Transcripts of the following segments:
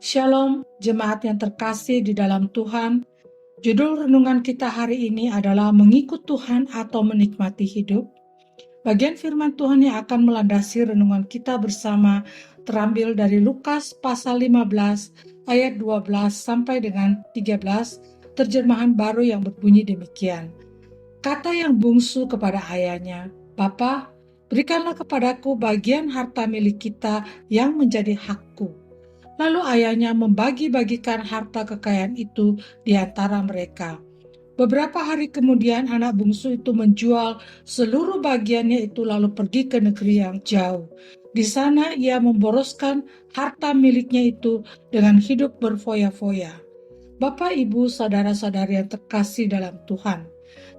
Shalom, jemaat yang terkasih di dalam Tuhan. Judul renungan kita hari ini adalah mengikut Tuhan atau menikmati hidup. Bagian firman Tuhan yang akan melandasi renungan kita bersama terambil dari Lukas pasal 15 ayat 12 sampai dengan 13, terjemahan baru yang berbunyi demikian. Kata yang bungsu kepada ayahnya, "Bapa, berikanlah kepadaku bagian harta milik kita yang menjadi hakku." Lalu ayahnya membagi-bagikan harta kekayaan itu di antara mereka. Beberapa hari kemudian anak bungsu itu menjual seluruh bagiannya itu lalu pergi ke negeri yang jauh. Di sana ia memboroskan harta miliknya itu dengan hidup berfoya-foya. Bapak, Ibu, saudara-saudari yang terkasih dalam Tuhan,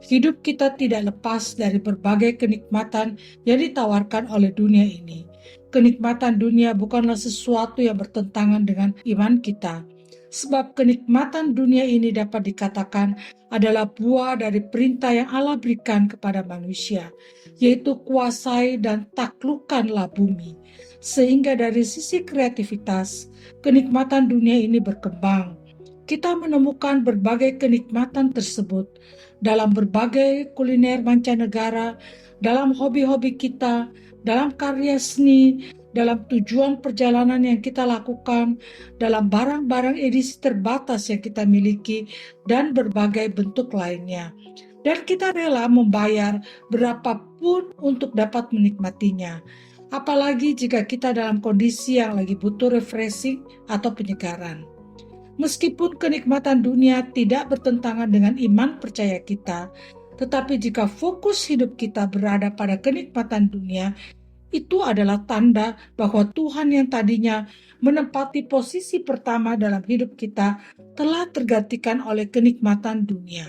hidup kita tidak lepas dari berbagai kenikmatan yang ditawarkan oleh dunia ini. Kenikmatan dunia bukanlah sesuatu yang bertentangan dengan iman kita, sebab kenikmatan dunia ini dapat dikatakan adalah buah dari perintah yang Allah berikan kepada manusia, yaitu kuasai dan taklukkanlah bumi. Sehingga dari sisi kreativitas, kenikmatan dunia ini berkembang. Kita menemukan berbagai kenikmatan tersebut dalam berbagai kuliner mancanegara, dalam hobi-hobi kita, dalam karya seni, dalam tujuan perjalanan yang kita lakukan, dalam barang-barang edisi terbatas yang kita miliki, dan berbagai bentuk lainnya. Dan kita rela membayar berapapun untuk dapat menikmatinya. Apalagi jika kita dalam kondisi yang lagi butuh refreshing atau penyegaran. Meskipun kenikmatan dunia tidak bertentangan dengan iman percaya kita, tetapi jika fokus hidup kita berada pada kenikmatan dunia, itu adalah tanda bahwa Tuhan yang tadinya menempati posisi pertama dalam hidup kita telah tergantikan oleh kenikmatan dunia.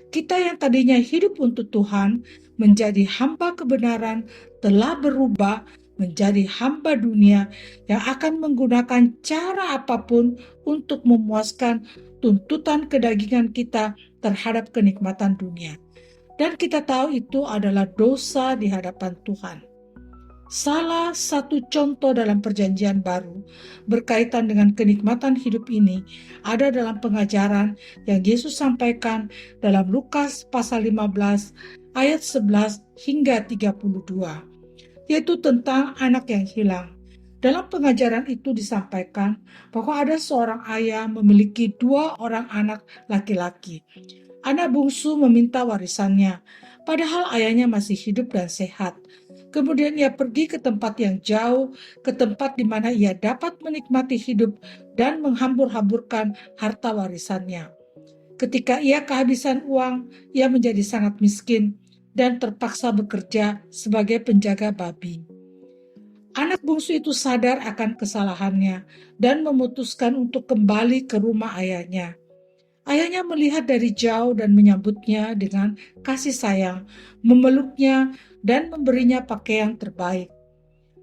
Kita yang tadinya hidup untuk Tuhan menjadi hamba kebenaran telah berubah menjadi hamba dunia yang akan menggunakan cara apapun untuk memuaskan tuntutan kedagingan kita terhadap kenikmatan dunia. Dan kita tahu itu adalah dosa di hadapan Tuhan. Salah satu contoh dalam perjanjian baru berkaitan dengan kenikmatan hidup ini ada dalam pengajaran yang Yesus sampaikan dalam Lukas pasal 15 ayat 11 hingga 32, yaitu tentang anak yang hilang. Dalam pengajaran itu disampaikan bahwa ada seorang ayah memiliki 2 orang anak laki-laki. Anak bungsu meminta warisannya, padahal ayahnya masih hidup dan sehat. Kemudian ia pergi ke tempat yang jauh, ke tempat di mana ia dapat menikmati hidup dan menghambur-hamburkan harta warisannya. Ketika ia kehabisan uang, ia menjadi sangat miskin dan terpaksa bekerja sebagai penjaga babi. Anak bungsu itu sadar akan kesalahannya dan memutuskan untuk kembali ke rumah ayahnya. Ayahnya melihat dari jauh dan menyambutnya dengan kasih sayang, memeluknya dan memberinya pakaian terbaik.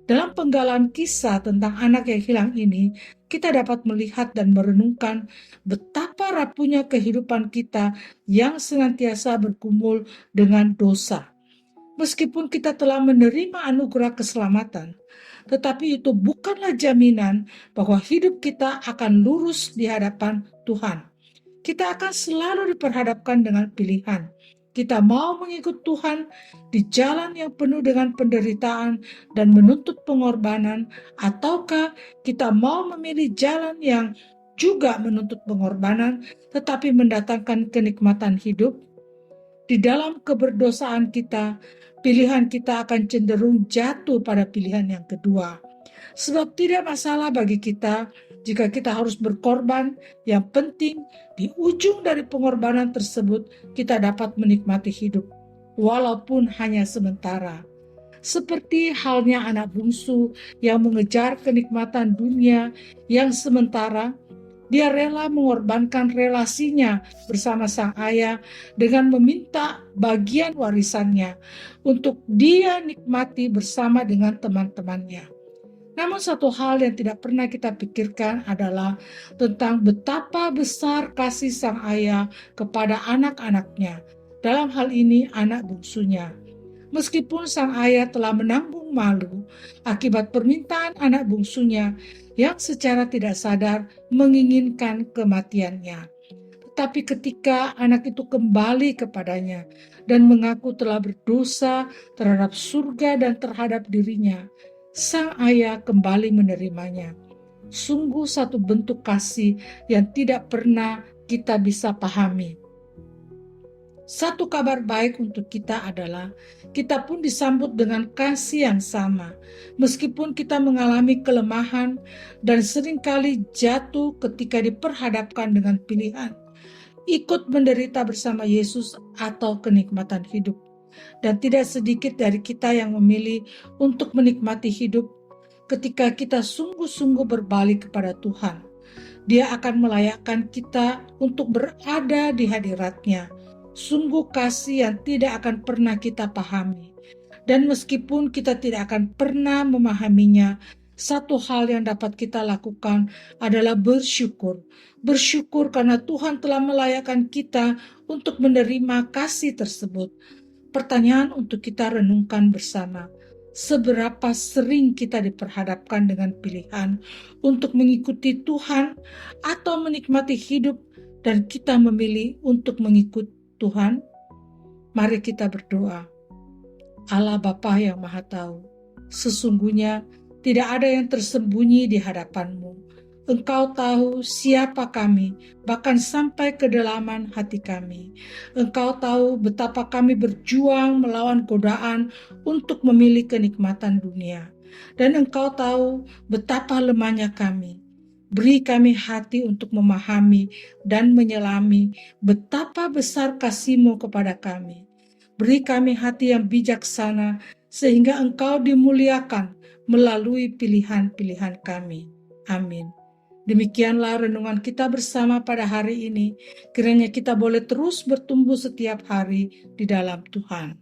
Dalam penggalan kisah tentang anak yang hilang ini, kita dapat melihat dan merenungkan betapa rapuhnya kehidupan kita yang senantiasa bergumul dengan dosa. Meskipun kita telah menerima anugerah keselamatan, tetapi itu bukanlah jaminan bahwa hidup kita akan lurus di hadapan Tuhan. Kita akan selalu diperhadapkan dengan pilihan. Kita mau mengikut Tuhan di jalan yang penuh dengan penderitaan dan menuntut pengorbanan, ataukah kita mau memilih jalan yang juga menuntut pengorbanan tetapi mendatangkan kenikmatan hidup? Di dalam keberdosaan kita, pilihan kita akan cenderung jatuh pada pilihan yang kedua. Sebab tidak masalah bagi kita jika kita harus berkorban, yang penting di ujung dari pengorbanan tersebut kita dapat menikmati hidup, walaupun hanya sementara. Seperti halnya anak bungsu yang mengejar kenikmatan dunia yang sementara, dia rela mengorbankan relasinya bersama sang ayah dengan meminta bagian warisannya untuk dia nikmati bersama dengan teman-temannya. Namun satu hal yang tidak pernah kita pikirkan adalah tentang betapa besar kasih sang ayah kepada anak-anaknya, dalam hal ini anak bungsunya. Meskipun sang ayah telah menanggung menanggung malu akibat permintaan anak bungsunya yang secara tidak sadar menginginkan kematiannya. Tetapi ketika anak itu kembali kepadanya dan mengaku telah berdosa terhadap surga dan terhadap dirinya, sang ayah kembali menerimanya. Sungguh satu bentuk kasih yang tidak pernah kita bisa pahami. Satu kabar baik untuk kita adalah kita pun disambut dengan kasih yang sama, meskipun kita mengalami kelemahan dan seringkali jatuh ketika diperhadapkan dengan pilihan ikut menderita bersama Yesus atau kenikmatan hidup. Dan tidak sedikit dari kita yang memilih untuk menikmati hidup ketika kita sungguh-sungguh berbalik kepada Tuhan. Dia akan melayakkan kita untuk berada di hadirat-Nya. Sungguh kasih yang tidak akan pernah kita pahami. Dan meskipun kita tidak akan pernah memahaminya, satu hal yang dapat kita lakukan adalah bersyukur. Bersyukur karena Tuhan telah melayakkan kita untuk menerima kasih tersebut. Pertanyaan untuk kita renungkan bersama. Seberapa sering kita diperhadapkan dengan pilihan untuk mengikuti Tuhan atau menikmati hidup dan kita memilih untuk mengikut Tuhan? Mari kita berdoa. Allah Bapa yang Maha Tahu, sesungguhnya tidak ada yang tersembunyi di hadapan-Mu. Engkau tahu siapa kami, bahkan sampai kedalaman hati kami. Engkau tahu betapa kami berjuang melawan godaan untuk memilih kenikmatan dunia. Dan Engkau tahu betapa lemahnya kami. Beri kami hati untuk memahami dan menyelami betapa besar kasih-Mu kepada kami. Beri kami hati yang bijaksana sehingga Engkau dimuliakan melalui pilihan-pilihan kami. Amin. Demikianlah renungan kita bersama pada hari ini. Kiranya kita boleh terus bertumbuh setiap hari di dalam Tuhan.